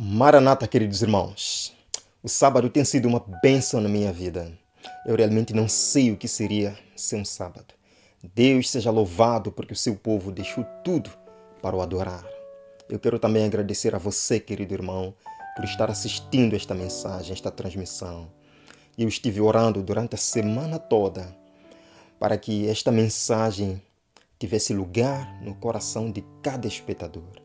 Maranata, queridos irmãos. O sábado tem sido uma bênção na minha vida. Eu realmente não sei o que seria ser um sábado. Deus seja louvado porque o seu povo deixou tudo para o adorar. Eu quero também agradecer a você, querido irmão, por estar assistindo esta mensagem, esta transmissão. Eu estive orando durante a semana toda para que esta mensagem tivesse lugar no coração de cada espectador.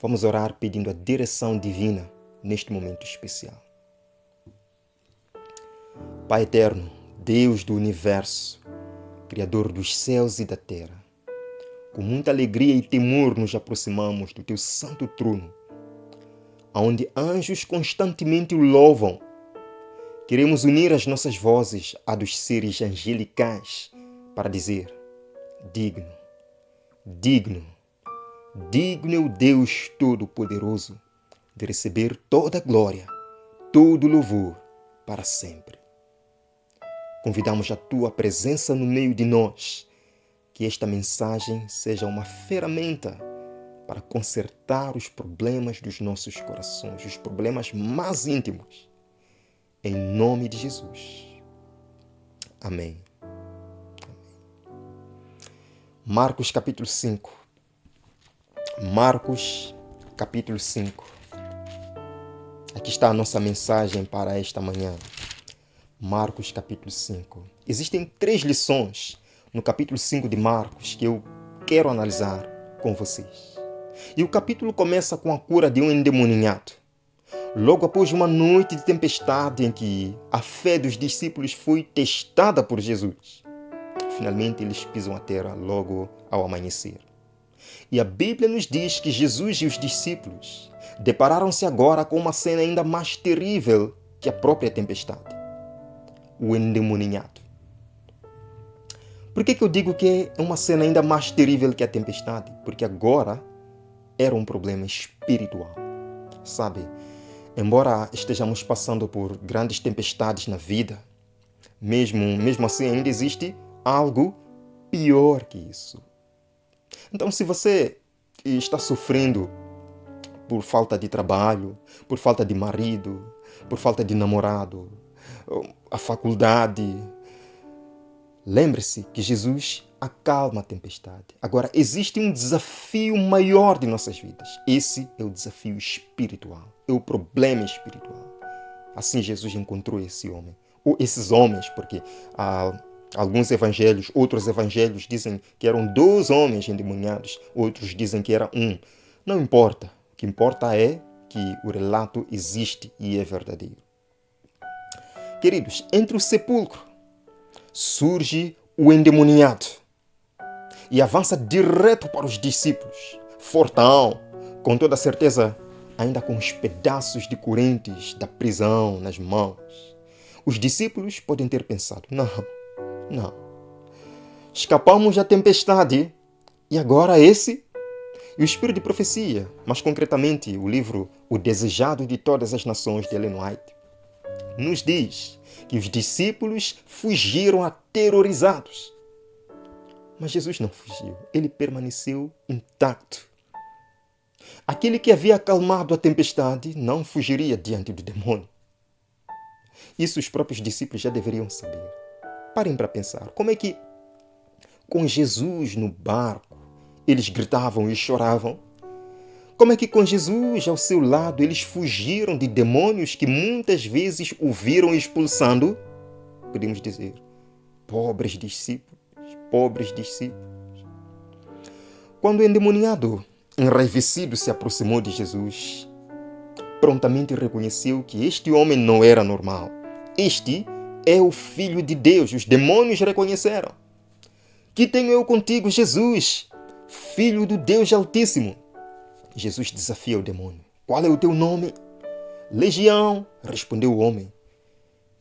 Vamos orar pedindo a direção divina neste momento especial. Pai eterno, Deus do universo, Criador dos céus e da terra, com muita alegria e temor nos aproximamos do teu santo trono, onde anjos constantemente o louvam. Queremos unir as nossas vozes à dos seres angelicais para dizer: digno, digno, digno é o Deus Todo-Poderoso de receber toda a glória, todo o louvor para sempre. Convidamos a Tua presença no meio de nós, que esta mensagem seja uma ferramenta para consertar os problemas dos nossos corações, os problemas mais íntimos. Em nome de Jesus. Amém. Marcos capítulo 5. Marcos, capítulo 5. Aqui está a nossa mensagem para esta manhã. Marcos, capítulo 5. Existem 3 lições no capítulo 5 de Marcos que eu quero analisar com vocês. E o capítulo começa com a cura de um endemoniado. Logo após uma noite de tempestade em que a fé dos discípulos foi testada por Jesus. Finalmente eles pisam a terra logo ao amanhecer. E a Bíblia nos diz que Jesus e os discípulos depararam-se agora com uma cena ainda mais terrível que a própria tempestade. O endemoniado. Por que eu digo que é uma cena ainda mais terrível que a tempestade? Porque agora era um problema espiritual. Sabe, embora estejamos passando por grandes tempestades na vida, mesmo assim ainda existe algo pior que isso. Então, se você está sofrendo por falta de trabalho, por falta de marido, por falta de namorado, a faculdade, lembre-se que Jesus acalma a tempestade. Agora, existe um desafio maior de nossas vidas. Esse é o desafio espiritual, é o problema espiritual. Assim Jesus encontrou esse homem, ou esses homens, porque alguns evangelhos, outros evangelhos dizem que eram 2 homens endemoniados, outros dizem que era 1. Não importa. O que importa é que o relato existe e é verdadeiro. Queridos, entre o sepulcro surge o endemoniado e avança direto para os discípulos, fortão, com toda certeza, ainda com os pedaços de correntes da prisão nas mãos. Os discípulos podem ter pensado: não. Escapamos da tempestade e agora esse? E o espírito de profecia, mais concretamente o livro O Desejado de Todas as Nações, de Ellen White, nos diz que os discípulos fugiram aterrorizados. Mas Jesus não fugiu, ele permaneceu intacto. Aquele que havia acalmado a tempestade não fugiria diante do demônio. Isso os próprios discípulos já deveriam saber. Parem para pensar, como é que com Jesus no barco eles gritavam e choravam? Como é que com Jesus ao seu lado eles fugiram de demônios que muitas vezes o viram expulsando? Podemos dizer, pobres discípulos. Quando o endemoniado, enraivecido, se aproximou de Jesus, prontamente reconheceu que este homem não era normal. Este é o Filho de Deus. Os demônios reconheceram. Que tenho eu contigo, Jesus, Filho do Deus Altíssimo? Jesus desafia o demônio. Qual é o teu nome? Legião, respondeu o homem.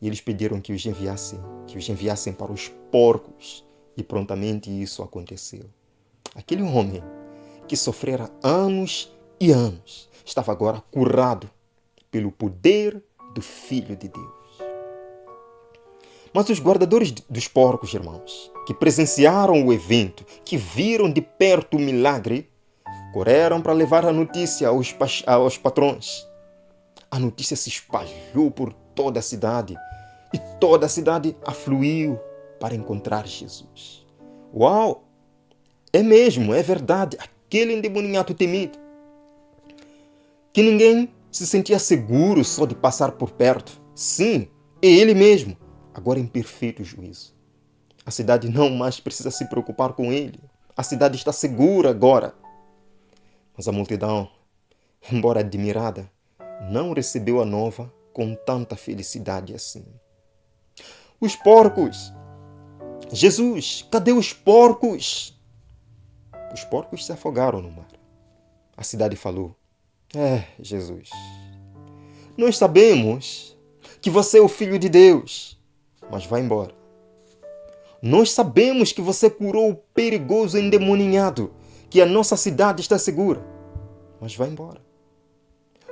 E eles pediram que os enviassem para os porcos. E prontamente isso aconteceu. Aquele homem que sofrera anos e anos estava agora curado pelo poder do Filho de Deus. Mas os guardadores dos porcos, irmãos, que presenciaram o evento, que viram de perto o milagre, correram para levar a notícia aos patrões. A notícia se espalhou por toda a cidade e toda a cidade afluiu para encontrar Jesus. Uau! É mesmo, é verdade, aquele endemoniado temido, que ninguém se sentia seguro só de passar por perto. Sim, é ele mesmo, agora em perfeito juízo. A cidade não mais precisa se preocupar com ele. A cidade está segura agora. Mas a multidão, embora admirada, não recebeu a nova com tanta felicidade assim. Os porcos! Jesus, cadê os porcos? Os porcos se afogaram no mar. A cidade falou: Jesus, nós sabemos que você é o Filho de Deus, mas vá embora. Nós sabemos que você curou o perigoso endemoninhado, que a nossa cidade está segura, mas vá embora.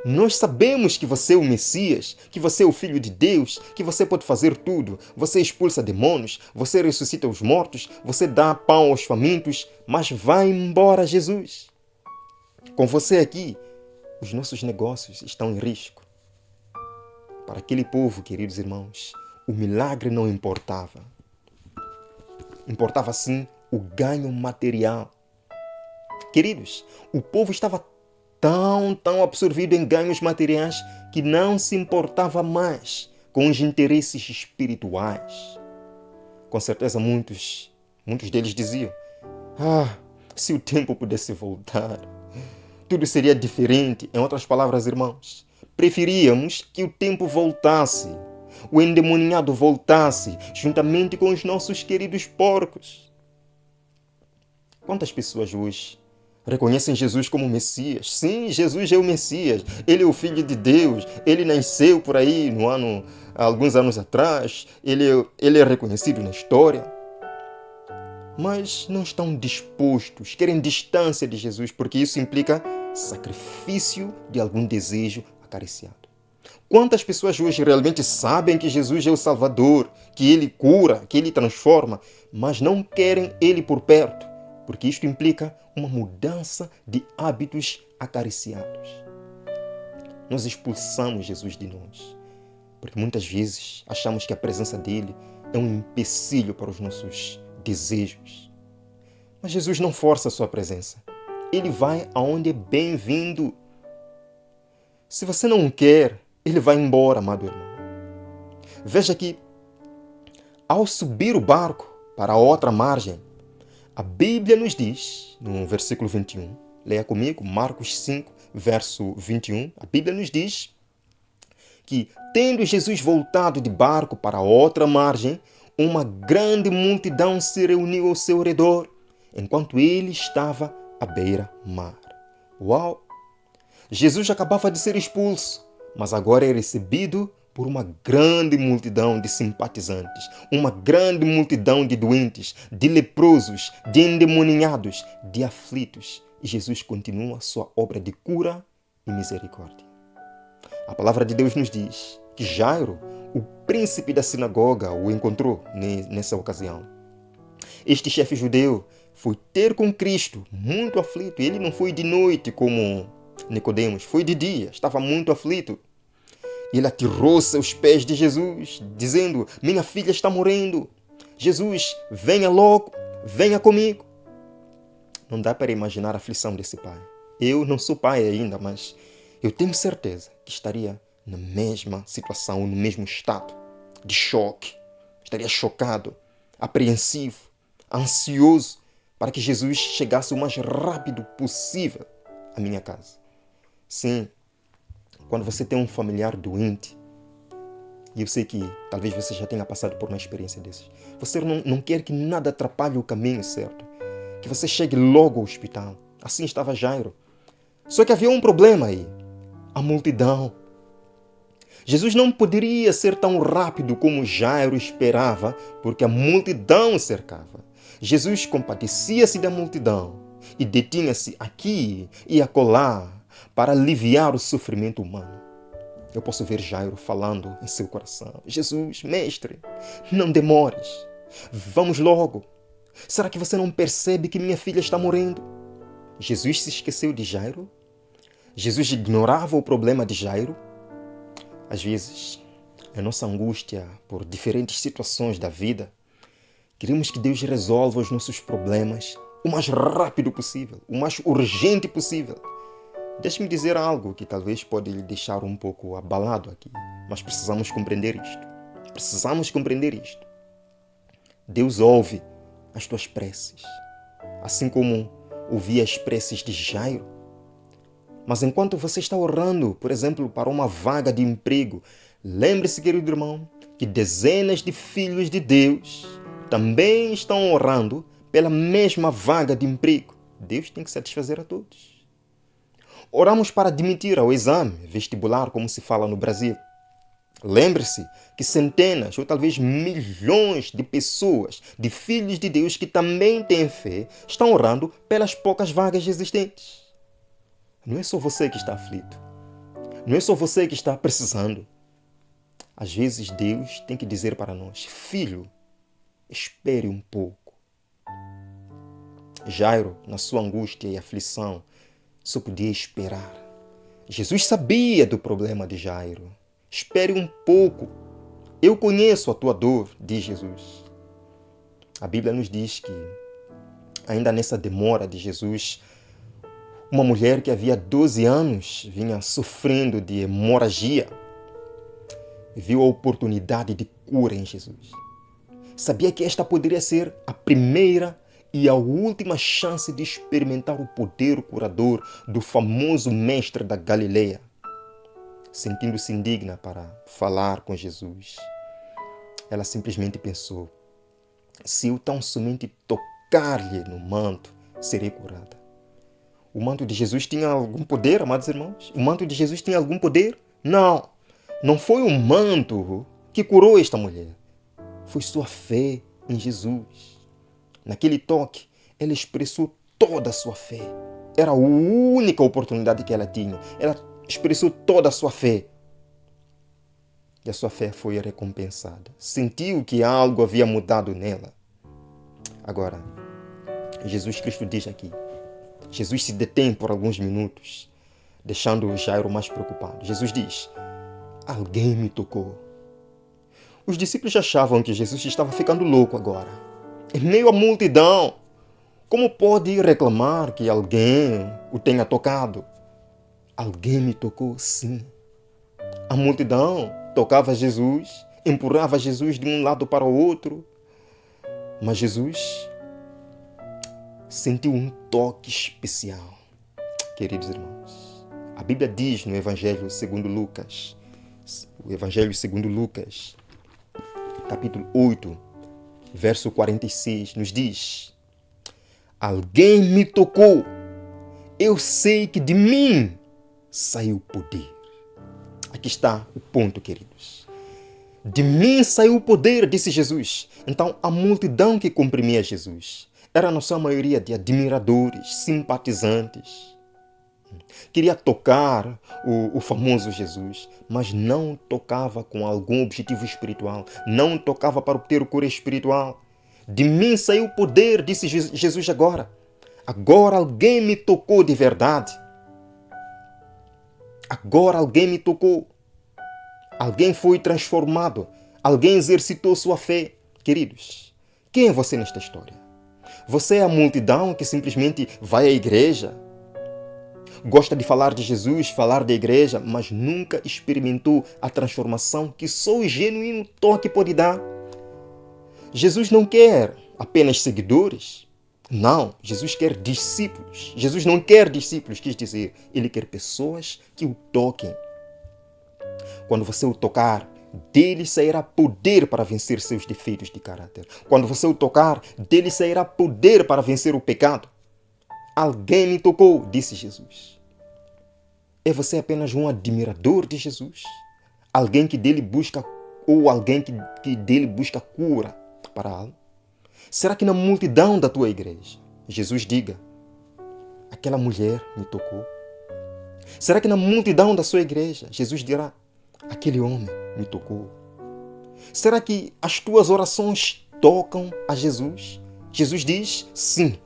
Nós sabemos que você é o Messias, que você é o Filho de Deus, que você pode fazer tudo. Você expulsa demônios, você ressuscita os mortos, você dá pão aos famintos, mas vá embora, Jesus. Com você aqui, os nossos negócios estão em risco. Para aquele povo, queridos irmãos, o milagre não importava. Importava sim o ganho material. Queridos, o povo estava tão absorvido em ganhos materiais que não se importava mais com os interesses espirituais. Com certeza muitos deles diziam: se o tempo pudesse voltar, tudo seria diferente. Em outras palavras, irmãos, preferíamos que o tempo voltasse, o endemoniado voltasse, juntamente com os nossos queridos porcos. Quantas pessoas hoje reconhecem Jesus como Messias? Sim, Jesus é o Messias. Ele é o Filho de Deus. Ele nasceu por aí há alguns anos atrás. Ele é reconhecido na história. Mas não estão dispostos, querem distância de Jesus, porque isso implica sacrifício de algum desejo acariciado. Quantas pessoas hoje realmente sabem que Jesus é o Salvador, que Ele cura, que Ele transforma, mas não querem Ele por perto, porque isto implica uma mudança de hábitos acariciados. Nós expulsamos Jesus de nós, porque muitas vezes achamos que a presença dele é um empecilho para os nossos desejos. Mas Jesus não força a sua presença. Ele vai aonde é bem-vindo. Se você não quer, ele vai embora, amado irmão. Veja que, ao subir o barco para a outra margem, a Bíblia nos diz, no versículo 21, leia comigo, Marcos 5, verso 21, a Bíblia nos diz que, tendo Jesus voltado de barco para a outra margem, uma grande multidão se reuniu ao seu redor, enquanto ele estava à beira-mar. Uau! Jesus acabava de ser expulso, mas agora é recebido por uma grande multidão de simpatizantes, uma grande multidão de doentes, de leprosos, de endemoniados, de aflitos. E Jesus continua a sua obra de cura e misericórdia. A palavra de Deus nos diz que Jairo, o príncipe da sinagoga, o encontrou nessa ocasião. Este chefe judeu foi ter com Cristo muito aflito. Ele não foi de noite como Nicodemos, foi de dia, estava muito aflito. Ele atirou-se aos pés de Jesus, dizendo: minha filha está morrendo. Jesus, venha logo, venha comigo. Não dá para imaginar a aflição desse pai. Eu não sou pai ainda, mas eu tenho certeza que estaria na mesma situação, no mesmo estado de choque. Estaria chocado, apreensivo, ansioso para que Jesus chegasse o mais rápido possível à minha casa. Sim, quando você tem um familiar doente, e eu sei que talvez você já tenha passado por uma experiência dessas, você não quer que nada atrapalhe o caminho certo, que você chegue logo ao hospital. Assim estava Jairo. Só que havia um problema aí, a multidão. Jesus não poderia ser tão rápido como Jairo esperava, porque a multidão o cercava. Jesus compadecia-se da multidão e detinha-se aqui e acolá para aliviar o sofrimento humano. Eu posso ver Jairo falando em seu coração: Jesus, mestre, não demores, vamos logo. Será que você não percebe que minha filha está morrendo? Jesus se esqueceu de Jairo? Jesus ignorava o problema de Jairo? Às vezes, a nossa angústia por diferentes situações da vida, queremos que Deus resolva os nossos problemas o mais rápido possível, o mais urgente possível. Deixe-me dizer algo que talvez pode lhe deixar um pouco abalado aqui, mas precisamos compreender isto. Precisamos compreender isto. Deus ouve as tuas preces, assim como ouvia as preces de Jairo. Mas enquanto você está orando, por exemplo, para uma vaga de emprego, lembre-se, querido irmão, que dezenas de filhos de Deus também estão orando pela mesma vaga de emprego. Deus tem que satisfazer a todos. Oramos para admitir ao exame vestibular, como se fala no Brasil. Lembre-se que centenas ou talvez milhões de pessoas, de filhos de Deus que também têm fé, estão orando pelas poucas vagas existentes. Não é só você que está aflito. Não é só você que está precisando. Às vezes Deus tem que dizer para nós: filho, espere um pouco. Jairo, na sua angústia e aflição, só podia esperar. Jesus sabia do problema de Jairo. Espere um pouco. Eu conheço a tua dor, diz Jesus. A Bíblia nos diz que, ainda nessa demora de Jesus, uma mulher que havia 12 anos vinha sofrendo de hemorragia, viu a oportunidade de cura em Jesus. Sabia que esta poderia ser a primeira e a última chance de experimentar o poder curador do famoso mestre da Galileia. Sentindo-se indigna para falar com Jesus, ela simplesmente pensou: se eu tão somente tocar-lhe no manto, serei curada. O manto de Jesus tinha algum poder, amados irmãos? O manto de Jesus tinha algum poder? Não. Não foi o manto que curou esta mulher. Foi sua fé em Jesus. Naquele toque, ela expressou toda a sua fé. Era a única oportunidade que ela tinha. Ela expressou toda a sua fé. E a sua fé foi recompensada. Sentiu que algo havia mudado nela. Agora, Jesus Cristo diz aqui, Jesus se detém por alguns minutos, deixando Jairo mais preocupado. Jesus diz: alguém me tocou. Os discípulos achavam que Jesus estava ficando louco agora. Em meio à multidão, como pode reclamar que alguém o tenha tocado? Alguém me tocou, sim. A multidão tocava Jesus, empurrava Jesus de um lado para o outro. Mas Jesus sentiu um toque especial. Queridos irmãos, a Bíblia diz no Evangelho segundo Lucas, capítulo 8, verso 46, nos diz: alguém me tocou, eu sei que de mim saiu poder. Aqui está o ponto, queridos. De mim saiu o poder, disse Jesus. Então, a multidão que comprimia Jesus era, na sua maioria, de admiradores, simpatizantes. Queria tocar o famoso Jesus, mas não tocava com algum objetivo espiritual. Não tocava para obter o cura espiritual. De mim saiu o poder, disse Jesus agora. Agora alguém me tocou de verdade. Agora alguém me tocou. Alguém foi transformado. Alguém exercitou sua fé. Queridos, quem é você nesta história? Você é a multidão que simplesmente vai à igreja, gosta de falar de Jesus, falar da igreja, mas nunca experimentou a transformação que só o genuíno toque pode dar. Jesus não quer apenas seguidores. Não, Jesus quer discípulos. Jesus não quer discípulos, quis dizer, ele quer pessoas que o toquem. Quando você o tocar, dele sairá poder para vencer seus defeitos de caráter. Quando você o tocar, dele sairá poder para vencer o pecado. Alguém me tocou, disse Jesus. É você apenas um admirador de Jesus? Alguém que dele busca, ou alguém que dele busca cura para a alma? Será que na multidão da tua igreja, Jesus diga: aquela mulher me tocou? Será que na multidão da sua igreja, Jesus dirá: aquele homem me tocou? Será que as tuas orações tocam a Jesus? Jesus diz: sim,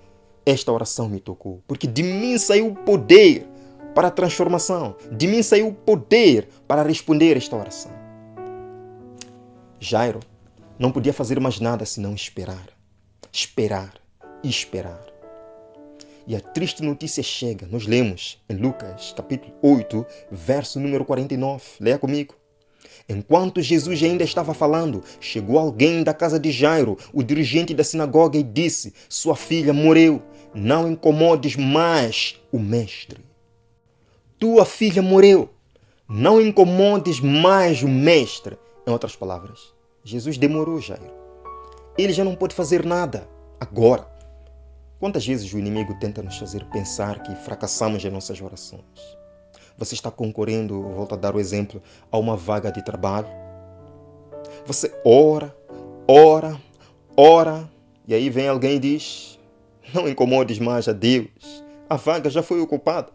esta oração me tocou, porque de mim saiu o poder para a transformação, de mim saiu o poder para responder esta oração. Jairo não podia fazer mais nada senão esperar, esperar e esperar. E a triste notícia chega, nós lemos em Lucas, capítulo 8, verso número 49. Leia comigo. Enquanto Jesus ainda estava falando, chegou alguém da casa de Jairo, o dirigente da sinagoga, e disse: sua filha morreu, não incomodes mais o mestre. Tua filha morreu, não incomodes mais o mestre. Em outras palavras, Jesus demorou Jairo. Ele já não pode fazer nada agora. Quantas vezes o inimigo tenta nos fazer pensar que fracassamos em nossas orações? Você está concorrendo, volto a dar o exemplo, a uma vaga de trabalho. Você ora, ora, ora, e aí vem alguém e diz: não incomodes mais a Deus, a vaga já foi ocupada.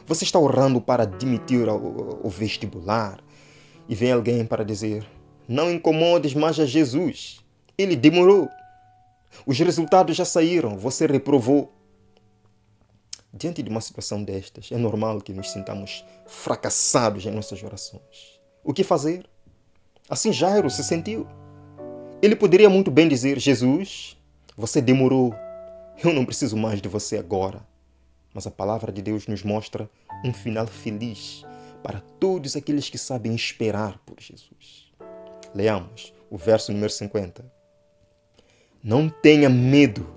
Você está orando para admitir o vestibular, e vem alguém para dizer: não incomodes mais a Jesus, ele demorou. Os resultados já saíram, você reprovou. Diante de uma situação destas, é normal que nos sintamos fracassados em nossas orações. O que fazer? Assim Jairo se sentiu. Ele poderia muito bem dizer: Jesus, você demorou, eu não preciso mais de você agora. Mas a palavra de Deus nos mostra um final feliz para todos aqueles que sabem esperar por Jesus. Leamos o verso número 50. Não tenha medo,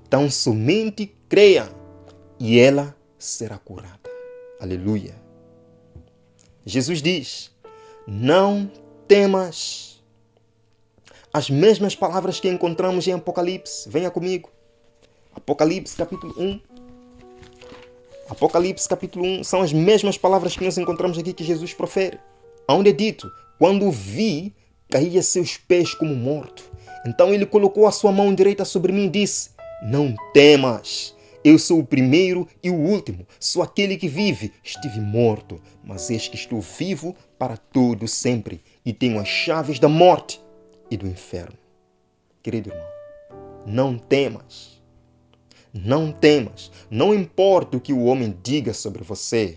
tão somente creia e ela será curada. Aleluia. Jesus diz: não temas. As mesmas palavras que encontramos em Apocalipse. Venha comigo. Apocalipse capítulo 1. Apocalipse capítulo 1 são as mesmas palavras que nós encontramos aqui que Jesus profere. Onde é dito: quando o vi, caí a seus pés como morto. Então ele colocou a sua mão direita sobre mim e disse: não temas. Eu sou o primeiro e o último, sou aquele que vive. Estive morto, mas eis que estou vivo para todo sempre e tenho as chaves da morte e do inferno. Querido irmão, não temas. Não temas. Não importa o que o homem diga sobre você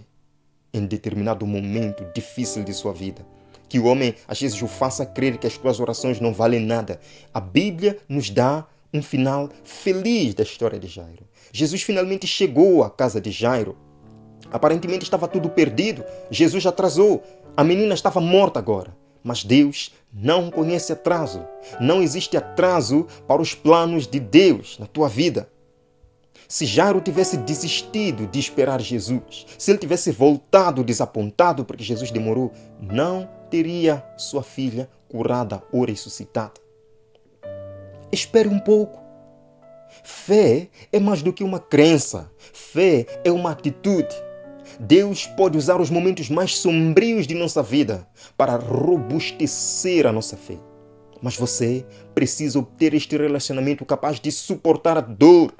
em determinado momento difícil de sua vida. Que o homem, às vezes, o faça crer que as suas orações não valem nada. A Bíblia nos dá um final feliz da história de Jairo. Jesus finalmente chegou à casa de Jairo. Aparentemente estava tudo perdido. Jesus atrasou. A menina estava morta agora. Mas Deus não conhece atraso. Não existe atraso para os planos de Deus na tua vida. Se Jairo tivesse desistido de esperar Jesus, se ele tivesse voltado desapontado porque Jesus demorou, não teria sua filha curada ou ressuscitada. Espere um pouco. Fé é mais do que uma crença. Fé é uma atitude. Deus pode usar os momentos mais sombrios de nossa vida para robustecer a nossa fé. Mas você precisa obter este relacionamento capaz de suportar a dor,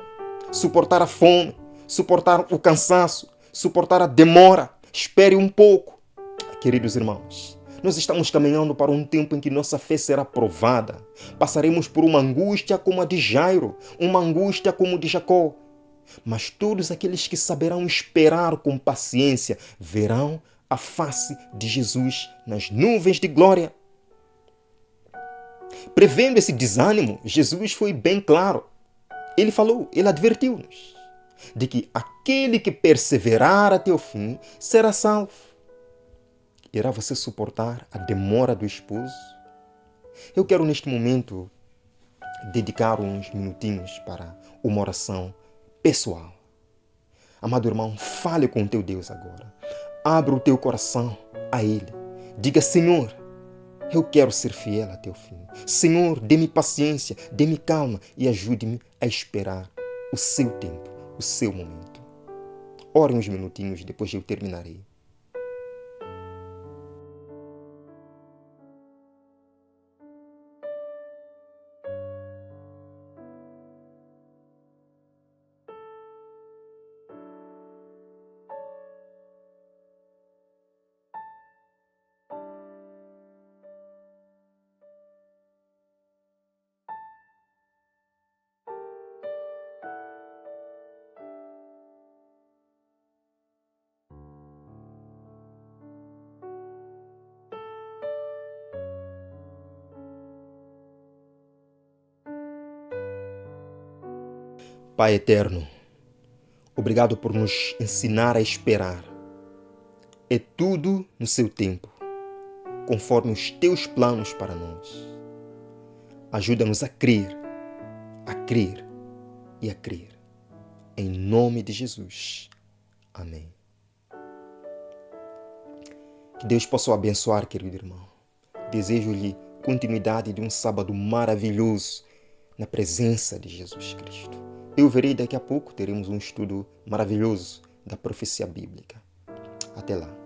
suportar a fome, suportar o cansaço, suportar a demora. Espere um pouco. Queridos irmãos, nós estamos caminhando para um tempo em que nossa fé será provada. Passaremos por uma angústia como a de Jairo, uma angústia como a de Jacó. Mas todos aqueles que saberão esperar com paciência verão a face de Jesus nas nuvens de glória. Prevendo esse desânimo, Jesus foi bem claro. Ele falou, ele advertiu-nos de que aquele que perseverar até o fim será salvo. Irá você suportar a demora do esposo? Eu quero neste momento dedicar uns minutinhos para uma oração pessoal. Amado irmão, fale com o teu Deus agora. Abra o teu coração a Ele. Diga: Senhor, eu quero ser fiel até o fim. Senhor, dê-me paciência, dê-me calma e ajude-me a esperar o seu tempo, o seu momento. Ore uns minutinhos, depois eu terminarei. Pai eterno, obrigado por nos ensinar a esperar. É tudo no seu tempo, conforme os teus planos para nós. Ajuda-nos a crer e a crer. Em nome de Jesus. Amém. Que Deus possa o abençoar, querido irmão. Desejo-lhe continuidade de um sábado maravilhoso na presença de Jesus Cristo. Eu verei daqui a pouco, teremos um estudo maravilhoso da profecia bíblica. Até lá.